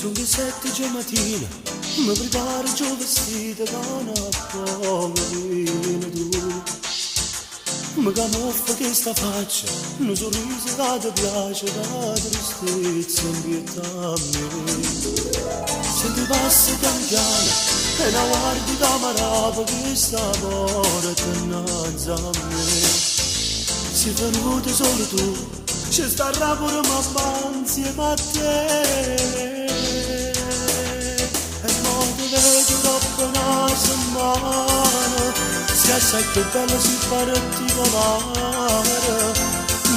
Sono le 7 già mattina, mi preparo già vestita da una poverina tu. Mi camuffa questa faccia, un sorriso che ti piace, la tristezza inquieta a me. Se ti passi pian piano e la guardi camarata che sta porta innanzi a me. Sei venuto solo tu, c'è sta pure ma avanzi a te. E non ti vedo troppo una setmana, si assai più bello si particolare,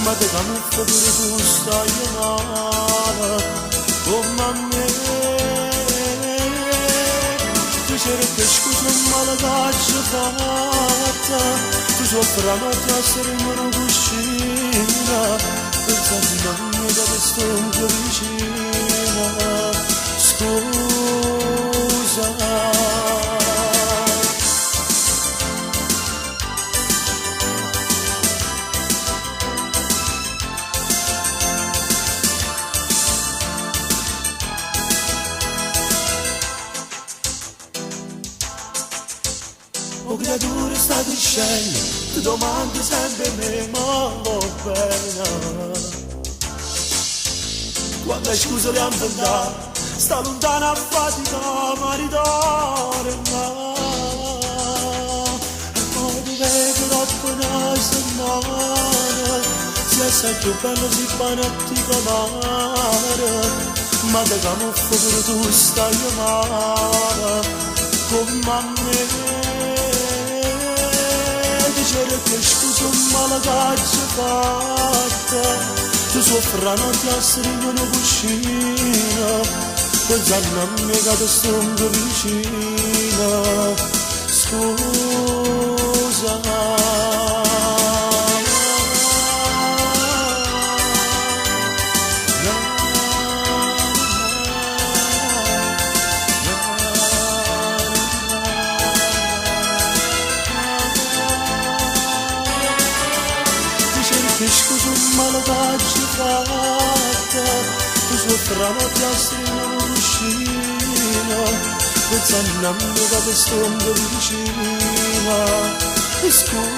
ma te camuffa pure tu stai male, come a me. Tu cerchi scusa ma la caccia fatta, tu soffri la notte a essere in una cucina, pensando a me da questo un po' vicina. Scusa. Oh creatura sta crescendo, ti domandi sempre me, ma va bene. Quando hai scusa di andare, sta lontana a fatica, ma ritorna. E poi ti vedo dopo una settimana, si è sempre più bello si particolare, ma te camuffa pure tu stai male, come a me. Che scusa ma la caccia fatta, tu soffri la notte a essere in una cucina, pensando a me che ti sto un po' vicina. Scusa. Che scusa ma la caccia fatta, tu soffri la notte a essere in una cucina, pensando a me che ti sto un po' vicina. Scusa.